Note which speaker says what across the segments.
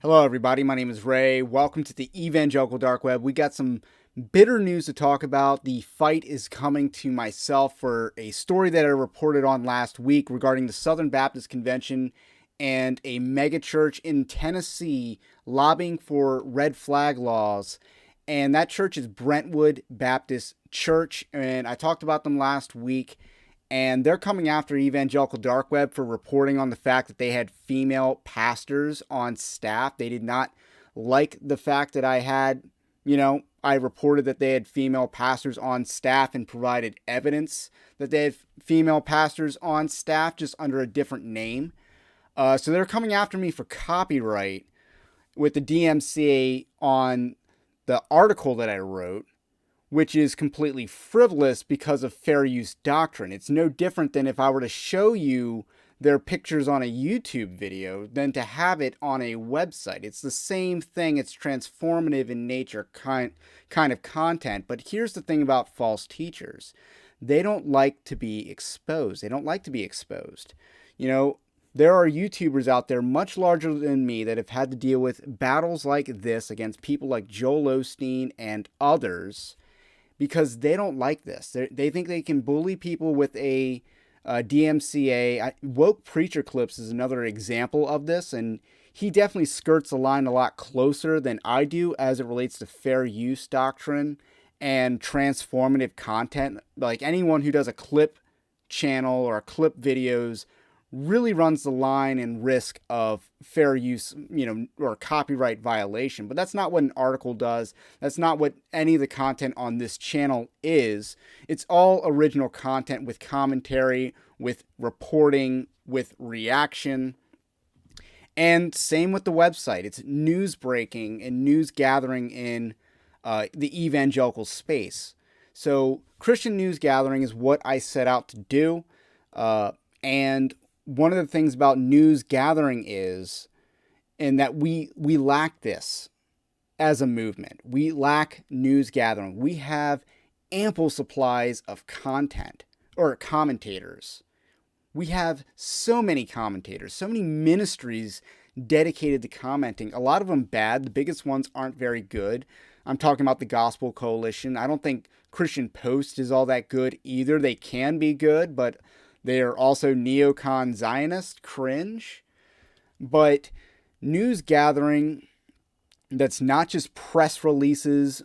Speaker 1: Hello, everybody. My name is Ray. Welcome to the Evangelical Dark Web. We got some bitter news to talk about. The fight is coming to myself for a story that I reported on last week regarding the Southern Baptist Convention and a megachurch in Tennessee lobbying for red flag laws. And that church is Brentwood Baptist Church. And I talked about them last week. And they're coming after Evangelical Dark Web for reporting on the fact that they had female pastors on staff. They did not like the fact that I reported that they had female pastors on staff and provided evidence that they had female pastors on staff just under a different name. So they're coming after me for copyright with the DMCA on the article that I wrote, which is completely frivolous because of fair use doctrine. It's no different than if I were to show you their pictures on a YouTube video than to have it on a website. It's the same thing. It's transformative in nature kind of content. But here's the thing about false teachers. They don't like to be exposed. They don't like to be exposed. There are YouTubers out there much larger than me that have had to deal with battles like this against people like Joel Osteen and others, because they don't like this. They think they can bully people with a DMCA. Woke Preacher Clips is another example of this, and he definitely skirts the line a lot closer than I do as it relates to fair use doctrine and transformative content. Like anyone who does a clip channel or clip videos really runs the line and risk of fair use, or copyright violation. But that's not what an article does. That's not what any of the content on this channel is. It's all original content with commentary, with reporting, with reaction. And same with the website. It's news breaking and news gathering in the evangelical space. So Christian news gathering is what I set out to do. And one of the things about news gathering is, and that we lack this as a movement. We lack news gathering. We have ample supplies of content or commentators. We have so many commentators, so many ministries dedicated to commenting. A lot of them bad. The biggest ones aren't very good. I'm talking about the Gospel Coalition. I don't think Christian Post is all that good either. They can be good, but they are also neocon Zionist, cringe. But news gathering that's not just press releases,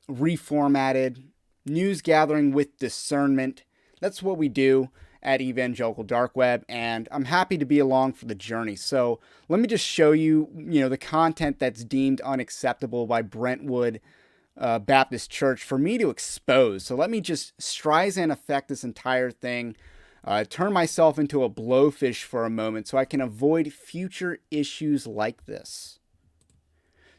Speaker 1: reformatted, news gathering with discernment, that's what we do at Evangelical Dark Web, and I'm happy to be along for the journey. So let me just show you, the content that's deemed unacceptable by Brentwood Baptist Church for me to expose. So let me just Streisand effect this entire thing. Turn myself into a blowfish for a moment so I can avoid future issues like this.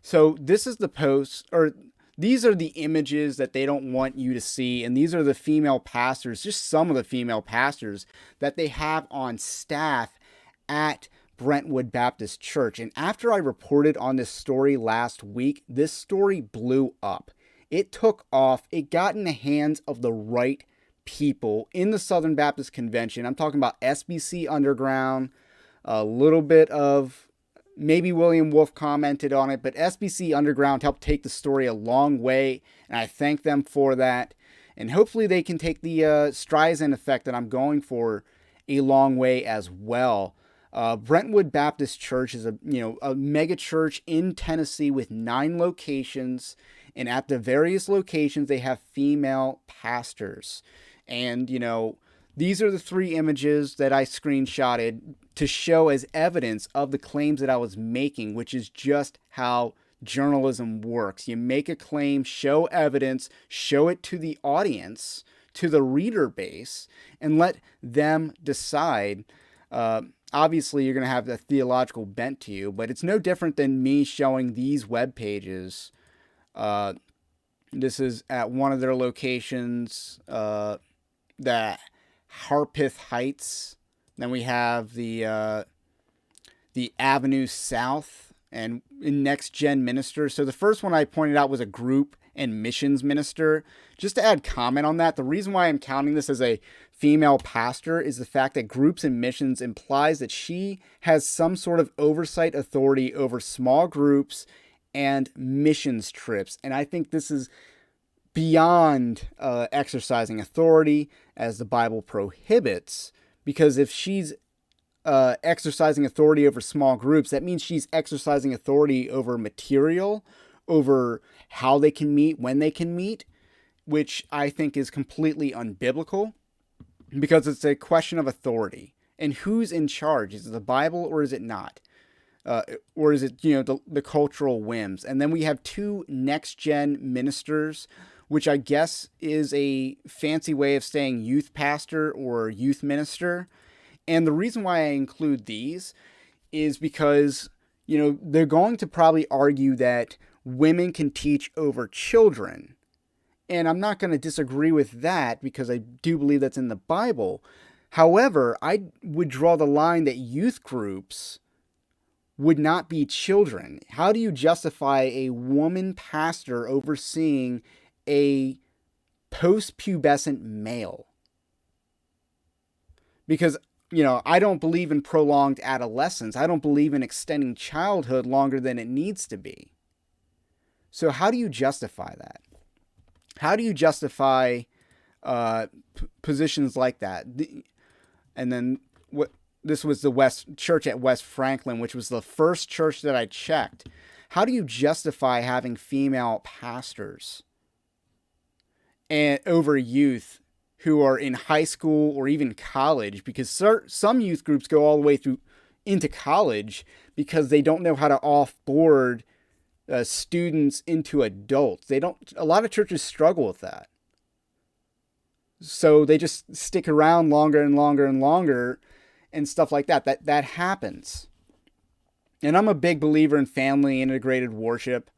Speaker 1: So this is the post, or these are the images that they don't want you to see, and these are the female pastors, just some of the female pastors that they have on staff at Brentwood Baptist Church. And after I reported on this story last week, this story blew up. It took off. It got in the hands of the right people in the Southern Baptist Convention. I'm talking about SBC Underground, a little bit of maybe William Wolf commented on it, but SBC Underground helped take the story a long way, and I thank them for that. And hopefully they can take the Streisand effect that I'm going for a long way as well. Brentwood Baptist Church is a mega church in Tennessee with 9 locations, and at the various locations they have female pastors. And, these are the 3 images that I screenshotted to show as evidence of the claims that I was making, which is just how journalism works. You make a claim, show evidence, show it to the audience, to the reader base, and let them decide. Obviously, you're going to have a theological bent to you, but it's no different than me showing these web pages. This is at one of their locations, the Harpeth Heights. Then we have the Avenue South and next gen ministers. So the first one I pointed out was a group and missions minister. Just to add comment on that, the reason why I'm counting this as a female pastor is the fact that groups and missions implies that she has some sort of oversight authority over small groups and missions trips. And I think this is beyond exercising authority, as the Bible prohibits, because if she's exercising authority over small groups, that means she's exercising authority over material, over how they can meet, when they can meet, which I think is completely unbiblical, because it's a question of authority. And who's in charge? Is it the Bible or is it not? Or is it, the cultural whims? And then we have 2 next-gen ministers, which I guess is a fancy way of saying youth pastor or youth minister. And the reason why I include these is because, they're going to probably argue that women can teach over children. And I'm not going to disagree with that because I do believe that's in the Bible. However, I would draw the line that youth groups would not be children. How do you justify a woman pastor overseeing a post-pubescent male? Because, I don't believe in prolonged adolescence. I don't believe in extending childhood longer than it needs to be. So how do you justify that? How do you justify positions like that? And then this was the West Church at West Franklin, which was the first church that I checked. How do you justify having female pastors and over youth who are in high school or even college? Because some youth groups go all the way through into college because they don't know how to offboard students into adults. A lot of churches struggle with that. So they just stick around longer and longer and longer and stuff like that. That happens. And I'm a big believer in family integrated worship.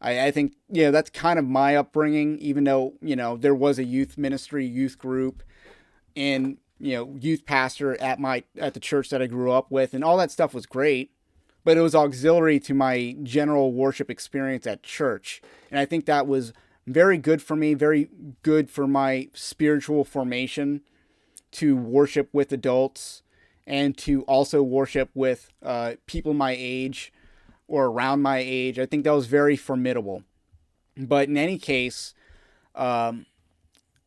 Speaker 1: I think, that's kind of my upbringing, even though, there was a youth ministry, youth group, and, youth pastor at the church that I grew up with, and all that stuff was great. But it was auxiliary to my general worship experience at church. And I think that was very good for me, very good for my spiritual formation, to worship with adults and to also worship with people my age or around my age. I think that was very formidable. But in any case,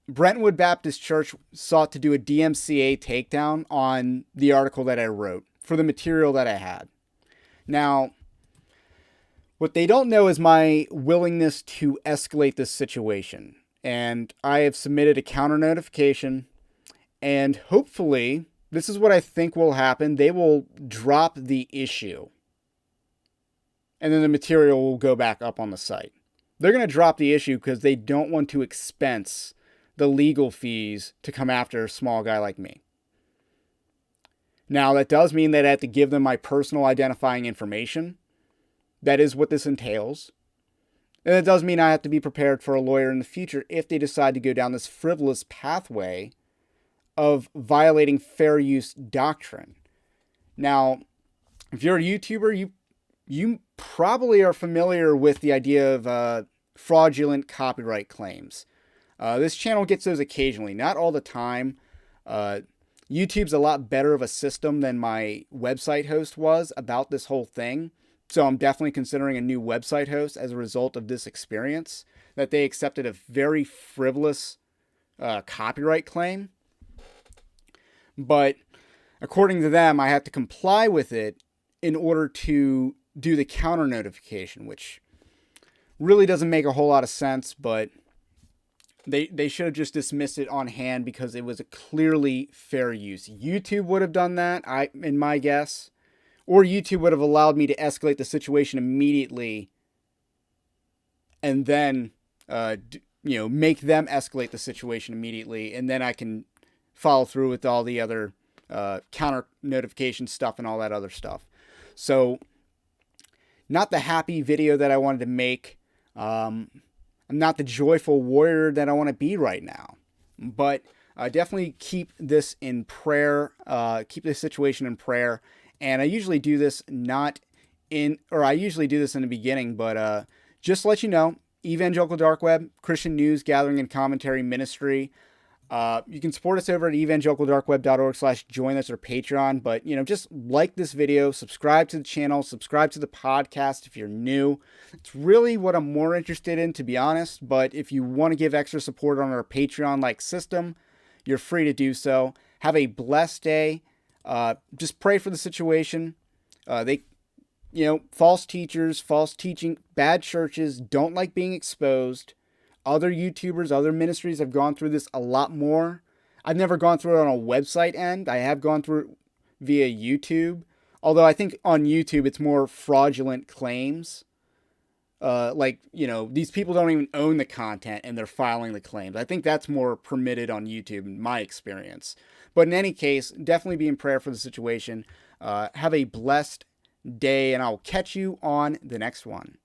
Speaker 1: Brentwood Baptist Church sought to do a DMCA takedown on the article that I wrote for the material that I had. Now, what they don't know is my willingness to escalate this situation. And I have submitted a counter notification, and hopefully, this is what I think will happen. They will drop the issue, and then the material will go back up on the site. They're going to drop the issue because they don't want to expense the legal fees to come after a small guy like me. Now, that does mean that I have to give them my personal identifying information. That is what this entails. And it does mean I have to be prepared for a lawyer in the future if they decide to go down this frivolous pathway of violating fair use doctrine. Now, if you're a YouTuber, you probably are familiar with the idea of fraudulent copyright claims. This channel gets those occasionally, not all the time. YouTube's a lot better of a system than my website host was about this whole thing. So I'm definitely considering a new website host as a result of this experience, that they accepted a very frivolous copyright claim. But according to them, I have to comply with it in order to do the counter notification, which really doesn't make a whole lot of sense, but they should have just dismissed it on hand because it was a clearly fair use. YouTube would have done that, in my guess, or YouTube would have allowed me to escalate the situation immediately and then, make them escalate the situation immediately, and then I can follow through with all the other counter notification stuff and all that other stuff. So, not the happy video that I wanted to make. I'm not the joyful warrior that I want to be right now. But definitely keep this in prayer. Keep this situation in prayer. And I usually do this not I usually do this in the beginning, but just to let you know, Evangelical Dark Web, Christian news, gathering, and commentary ministry. You can support us over at evangelicaldarkweb.org/join us or Patreon. But, just like this video, subscribe to the channel, subscribe to the podcast if you're new. It's really what I'm more interested in, to be honest. But if you want to give extra support on our Patreon-like system, you're free to do so. Have a blessed day. Just pray for the situation. False teachers, false teaching, bad churches don't like being exposed. Other YouTubers, other ministries have gone through this a lot more. I've never gone through it on a website end. I have gone through it via YouTube. Although I think on YouTube it's more fraudulent claims. These people don't even own the content and they're filing the claims. I think that's more permitted on YouTube in my experience. But in any case, definitely be in prayer for the situation. Have a blessed day, and I'll catch you on the next one.